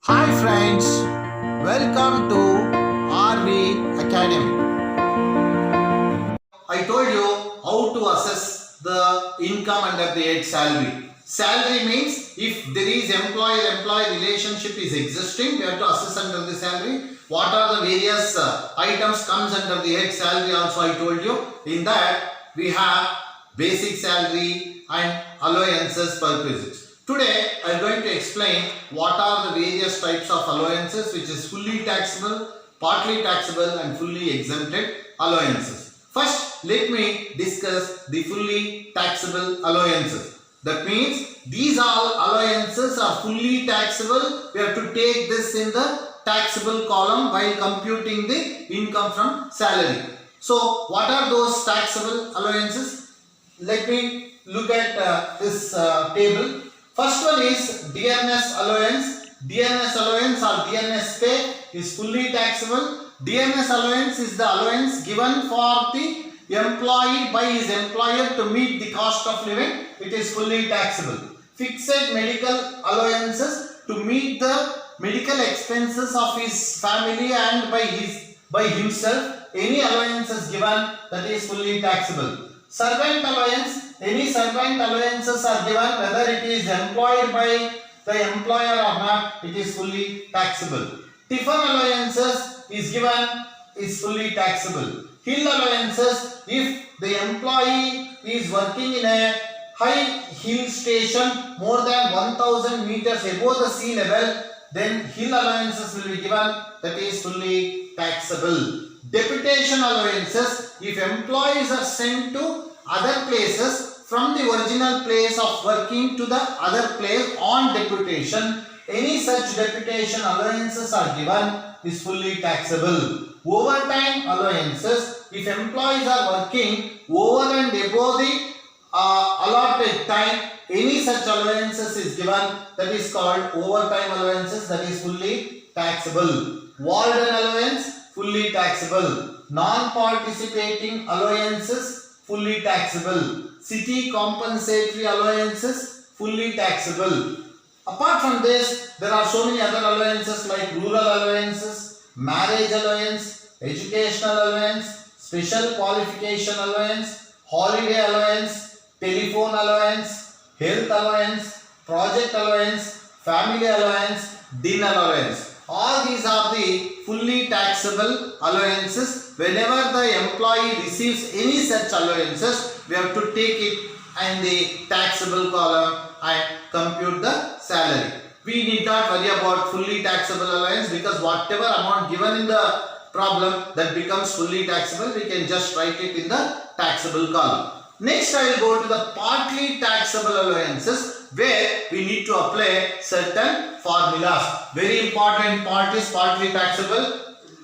Hi friends, welcome to RV Academy. I told you how to assess the income under the head salary. Salary means if there is employer-employee relationship is existing, we have to assess under the salary. What are the various items comes under the head salary also I told you. In that we have basic salary and allowances per visit. Today I am going to explain what are the various types of allowances which is fully taxable, partly taxable and fully exempted allowances. First let me discuss the fully taxable allowances. That means these all allowances are fully taxable. We have to take this in the taxable column while computing the income from salary. So what are those taxable allowances? Let me look at this table. First one is DNS allowance. DNS allowance or DNS pay is fully taxable. DNS allowance is the allowance given for the employee by his employer to meet the cost of living. It is fully taxable. Fixed medical allowances to meet the medical expenses of his family and by himself. Any allowances given, that is fully taxable. Servant allowance, any servant allowances are given whether it is employed by the employer or not, it is fully taxable. Tiffin allowances is given, is fully taxable. Hill allowances, if the employee is working in a high hill station more than 1000 meters above the sea level, then hill allowances will be given, that is fully taxable. Deputation allowances, if employees are sent to other places from the original place of working to the other place on deputation, any such deputation allowances are given, is fully taxable. Overtime allowances, if employees are working over and above the allotted time, any such allowances is given, that is called overtime allowances, that is fully taxable. Warden allowance, fully taxable. Non-participating allowances, fully taxable. City compensatory allowances, fully taxable. Apart from this, there are so many other allowances like rural allowances, marriage allowance, educational allowance, special qualification allowance, holiday allowance, telephone allowance, health allowance, project allowance, family allowance, dinner allowance. All these are the fully taxable allowances. Whenever the employee receives any such allowances, we have to take it in the taxable column and compute the salary. We need not worry about fully taxable allowance because whatever amount given in the problem that becomes fully taxable, we can just write it in the taxable column. Next I will go to the partly taxable allowances where we need to apply certain formulas. Very important part is partly taxable.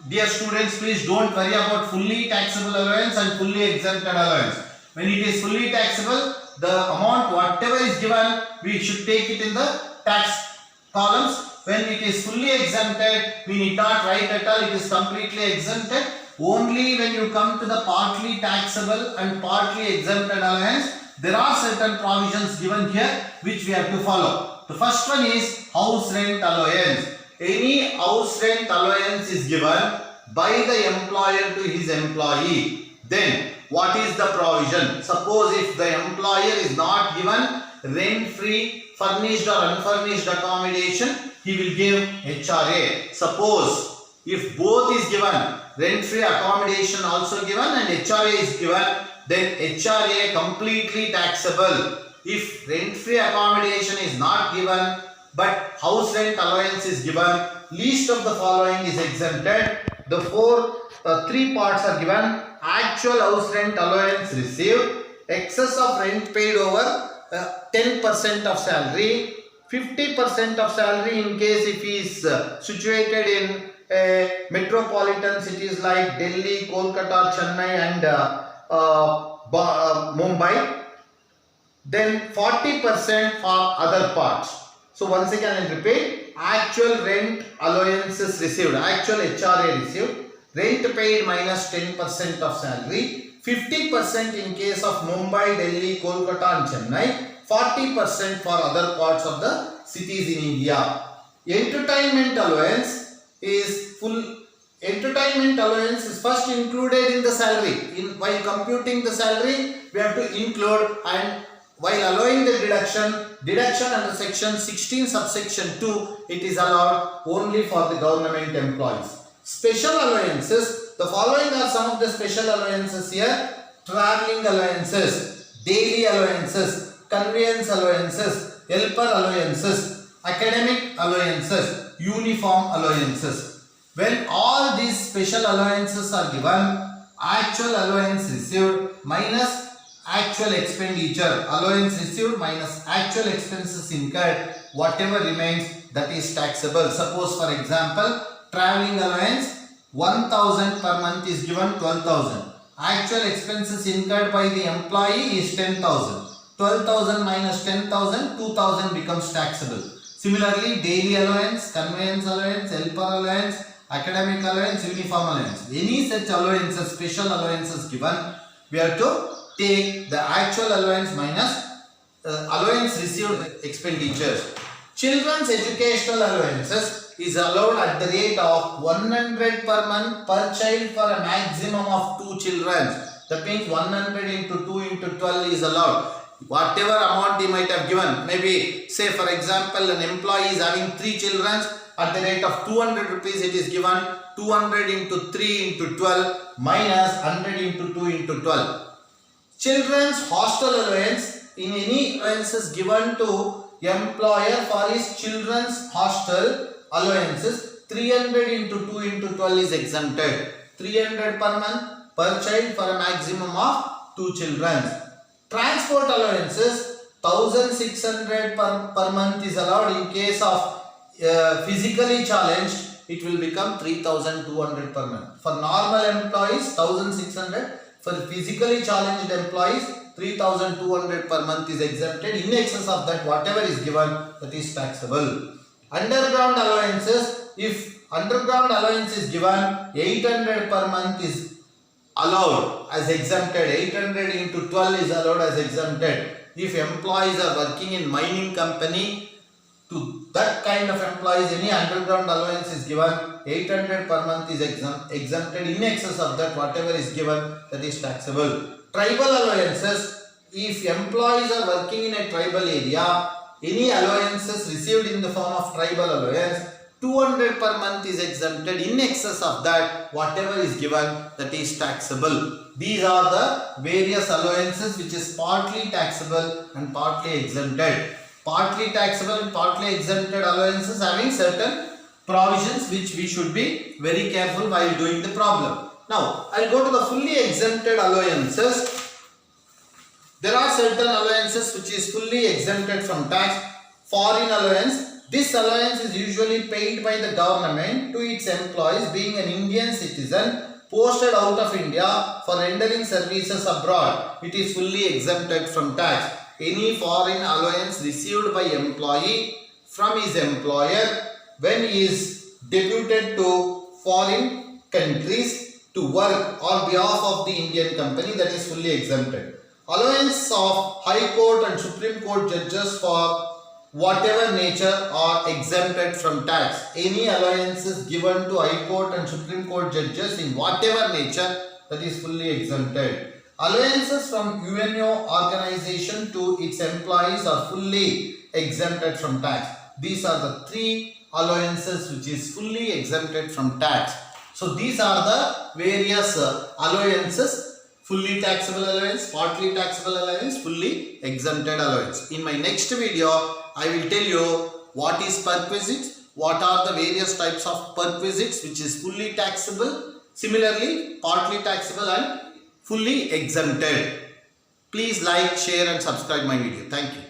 Dear students, please don't worry about fully taxable allowance and fully exempted allowance. When it is fully taxable, the amount whatever is given, we should take it in the tax columns. When it is fully exempted, we need not write at all, it is completely exempted. Only when you come to the partly taxable and partly exempted allowance, there are certain provisions given here which we have to follow. The first one is house rent allowance. Any house rent allowance is given by the employer to his employee. Then what is the provision? Suppose if the employer is not given rent-free, furnished or unfurnished accommodation, he will give HRA. Suppose if both is given, rent-free accommodation also given and HRA is given, then HRA completely taxable. If rent-free accommodation is not given but house rent allowance is given, least of the following is exempted. The three parts are given: actual house rent allowance received, excess of rent paid over 10% of salary, 50% of salary in case if he is situated in metropolitan cities like Delhi, Kolkata, Chennai and Mumbai. Then 40% for other parts. So once again I repeat: actual rent allowances received, actual HRA received, rent paid minus 10% of salary, 50% in case of Mumbai, Delhi, Kolkata and Chennai, 40% for other parts of the cities in India. Entertainment allowance is first included in the salary. While computing the salary, we have to include, and while allowing the deduction under section 16 subsection 2, it is allowed only for the government employees. Special allowances, the following are some of the special allowances here: traveling allowances, daily allowances, conveyance allowances, helper allowances, academic allowances, uniform allowances. When all these special allowances are given, actual allowance received minus actual expenditure, allowance received minus actual expenses incurred, whatever remains, that is taxable. Suppose for example, traveling allowance 1000 per month is given 12,000. Actual expenses incurred by the employee is 10,000. 12,000 minus 10,000, 2,000 becomes taxable. Similarly, daily allowance, conveyance allowance, helper allowance, academic allowance, uniform allowance. Any such allowances, special allowances given, we have to take the actual allowance minus allowance received expenditures. Children's educational allowances is allowed at the rate of 100 per month per child for a maximum of 2 children. That means 100 into 2 into 12 is allowed. Whatever amount he might have given, maybe say for example an employee is having 3 children, at the rate of 200 rupees it is given 200 into 3 into 12 minus 100 into 2 into 12. Children's hostel allowance, in any allowances given to employer for his children's hostel allowances, 300 into 2 into 12 is exempted. 300 per month per child for a maximum of 2 children. Transport allowances, 1600 per month is allowed. In case of physically challenged, it will become 3200 per month. For normal employees, 1600. For physically challenged employees, 3200 per month is exempted. In excess of that, whatever is given, that is taxable. Underground allowances, if underground allowance is given, 800 per month is allowed as exempted. 800 into 12 is allowed as exempted. If employees are working in mining company, to that kind of employees, any underground allowance is given, 800 per month is exempted. In excess of that, whatever is given, that is taxable. Tribal allowances, if employees are working in a tribal area, any allowances received in the form of tribal allowance, 200 per month is exempted. In excess of that, whatever is given, that is taxable. These are the various allowances which is partly taxable and partly exempted. Partly taxable and partly exempted allowances having certain provisions which we should be very careful while doing the problem. Now, I will go to the fully exempted allowances. There are certain allowances which is fully exempted from tax. Foreign allowance. This allowance is usually paid by the government to its employees being an Indian citizen posted out of India for rendering services abroad. It is fully exempted from tax. Any foreign allowance received by employee from his employer when he is deputed to foreign countries to work on behalf of the Indian company, that is fully exempted. Allowance of High Court and Supreme Court judges for whatever nature are exempted from tax. Any allowances given to High Court and Supreme Court judges in whatever nature, that is fully exempted. Allowances from UNO organization to its employees are fully exempted from tax. These are the 3 allowances which is fully exempted from tax. So these are the various allowances: fully taxable allowance, partly taxable allowance, fully exempted allowance. In my next video, I will tell you what is perquisite, what are the various types of perquisites which is fully taxable, similarly partly taxable and fully exempted. Please like, share and subscribe my video. Thank you.